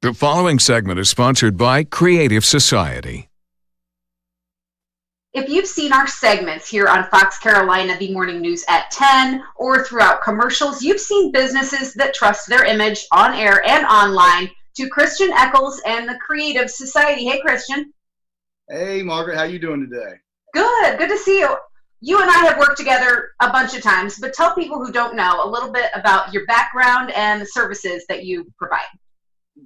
The following segment is sponsored by Creative Society. If you've seen our segments here on Fox Carolina, the morning news at 10, or throughout commercials, you've seen businesses that trust their image on air and online to Christian Eccles and the Creative Society. Hey, Christian. Hey, Margaret, how you doing today? Good to see you. You and I have worked together a bunch of times, but tell people who don't know a little bit about your background and the services that you provide.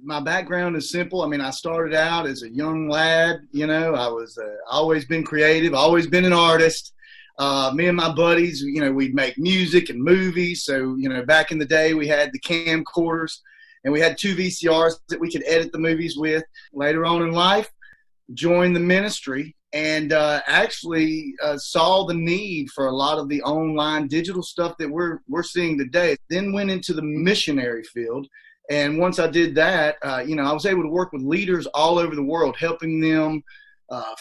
My background is simple. I started out as a young lad. I was always been creative, always been an artist. Me and my buddies, we'd make music and movies. So, back in the day, we had the camcorders, and we had 2 VCRs that we could edit the movies with. Later on in life, joined the ministry and actually saw the need for a lot of the online digital stuff that we're seeing today. Then went into the missionary field. And once I did that, I was able to work with leaders all over the world, helping them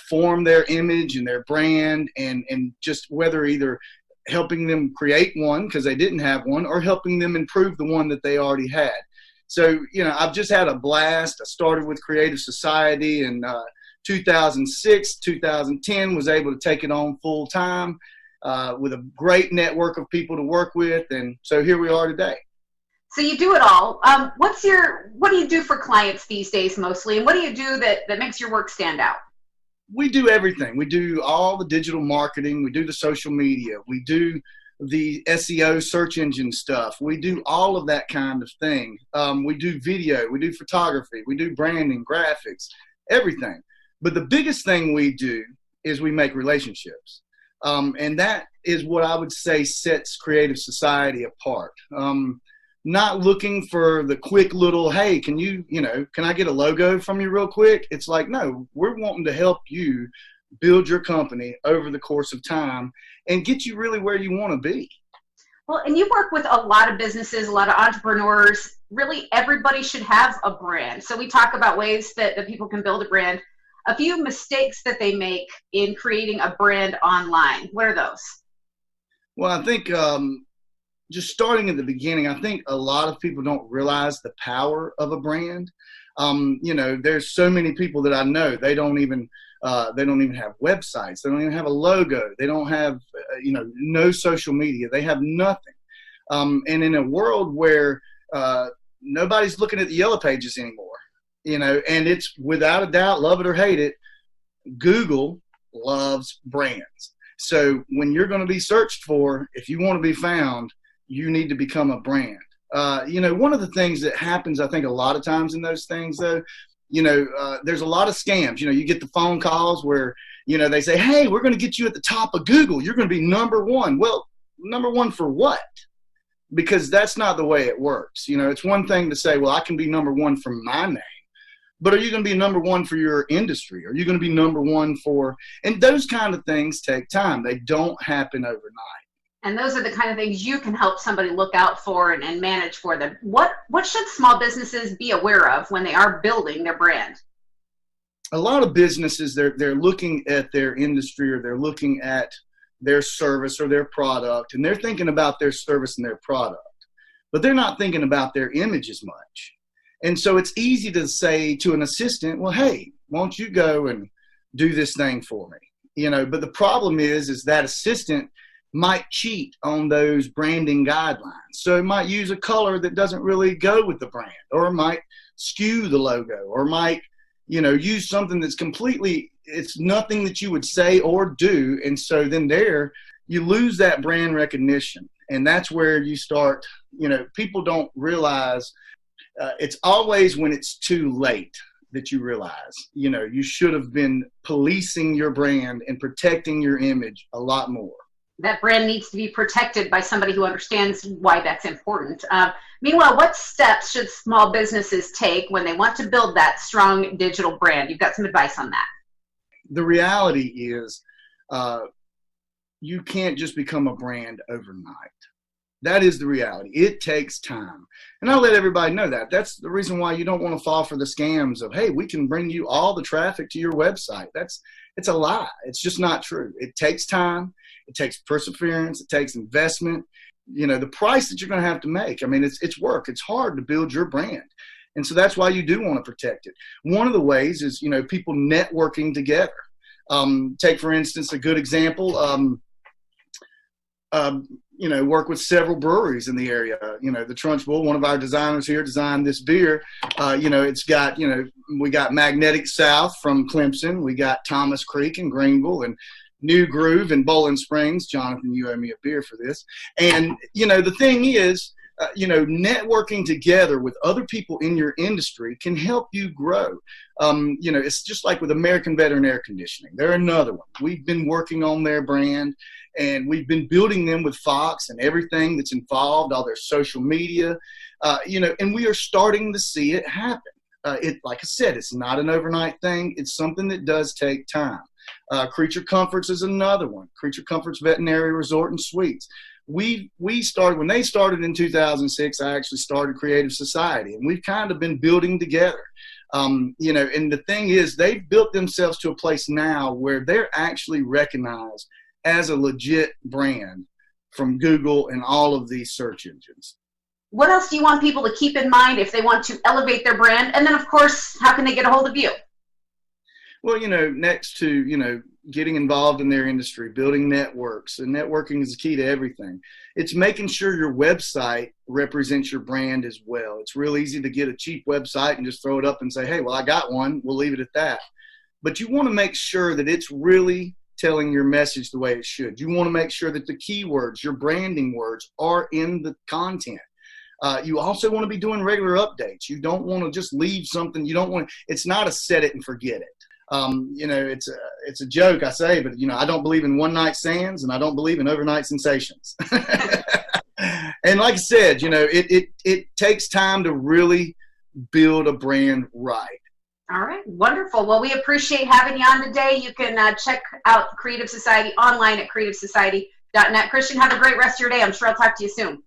form their image and their brand, and just whether either helping them create one because they didn't have one, or helping them improve the one that they already had. So, I've just had a blast. I started with Creative Society in 2006, 2010, was able to take it on full time with a great network of people to work with. And so here we are today. So you do it all. What do you do for clients these days mostly? And what do you do that makes your work stand out? We do everything. We do all the digital marketing. We do the social media. We do the SEO search engine stuff. We do all of that kind of thing. We do video. We do photography. We do branding, graphics, everything. But the biggest thing we do is we make relationships. And that is what I would say sets Creative Society apart. Not looking for the quick little, hey, can I get a logo from you real quick? It's like, no, we're wanting to help you build your company over the course of time and get you really where you want to be. Well, and you work with a lot of businesses, a lot of entrepreneurs. Really, everybody should have a brand. So we talk about ways that people can build a brand. A few mistakes that they make in creating a brand online. What are those? Well, I think just starting at the beginning, I think a lot of people don't realize the power of a brand. There's so many people that I know, they don't even have websites. They don't even have a logo. They don't have, no social media. They have nothing. And in a world where nobody's looking at the yellow pages anymore, and it's without a doubt, love it or hate it, Google loves brands. So when you're going to be searched for, if you want to be found, you need to become a brand. One of the things that happens, I think, a lot of times in those things, though, there's a lot of scams. You get the phone calls where, they say, hey, we're going to get you at the top of Google. You're going to be number one. Well, number one for what? Because that's not the way it works. It's one thing to say, well, I can be number one for my name. But are you going to be number one for your industry? Are you going to be number one for, and those kind of things take time. They don't happen overnight. And those are the kind of things you can help somebody look out for and manage for them. What should small businesses be aware of when they are building their brand? A lot of businesses, they're looking at their industry, or they're looking at their service or their product, and they're thinking about their service and their product. But they're not thinking about their image as much. And so it's easy to say to an assistant, well, hey, won't you go and do this thing for me? But the problem is that assistant might cheat on those branding guidelines. So it might use a color that doesn't really go with the brand, or it might skew the logo, or might, use something that's completely, it's nothing that you would say or do. And so then you lose that brand recognition. And that's where you start, people don't realize it's always when it's too late that you realize, you should have been policing your brand and protecting your image a lot more. That brand needs to be protected by somebody who understands why that's important. Meanwhile, what steps should small businesses take when they want to build that strong digital brand? You've got some advice on that. The reality is you can't just become a brand overnight. That is the reality. It takes time. And I'll let everybody know that. That's the reason why you don't want to fall for the scams of, hey, we can bring you all the traffic to your website. It's a lie. It's just not true. It takes time. It takes perseverance. It takes investment. The price that you're going to have to make. It's work. It's hard to build your brand. And so that's why you do want to protect it. One of the ways is, people networking together. Take, for instance, a good example, work with several breweries in the area. The Trunchbull, one of our designers here, designed this beer. It's got, we got Magnetic South from Clemson. We got Thomas Creek in Greenville, and New Groove in Bowling Springs. Jonathan, you owe me a beer for this. And, the thing is, networking together with other people in your industry can help you grow. It's just like with American Veteran Air Conditioning. They're another one. We've been working on their brand, and we've been building them with Fox and everything that's involved, all their social media, and we are starting to see it happen. Like I said, it's not an overnight thing. It's something that does take time. Creature Comforts is another one. Creature Comforts Veterinary Resort and Suites. We started, when they started in 2006, I actually started Creative Society, and we've kind of been building together. And the thing is, they've built themselves to a place now where they're actually recognized as a legit brand from Google and all of these search engines. What else do you want people to keep in mind if they want to elevate their brand? And then, of course, how can they get a hold of you? Well, next to, getting involved in their industry, building networks, and networking is the key to everything. It's making sure your website represents your brand as well. It's real easy to get a cheap website and just throw it up and say, hey, well, I got one. We'll leave it at that. But you want to make sure that it's really telling your message the way it should. You want to make sure that the keywords, your branding words, are in the content. You also want to be doing regular updates. You don't want to just leave something. It's not a set it and forget it. It's a joke I say, but I don't believe in one night stands, and I don't believe in overnight sensations. And like I said, it takes time to really build a brand right. All right, wonderful. Well, we appreciate having you on today. You can check out Creative Society online at creativesociety.net. Christian, have a great rest of your day. I'm sure I'll talk to you soon.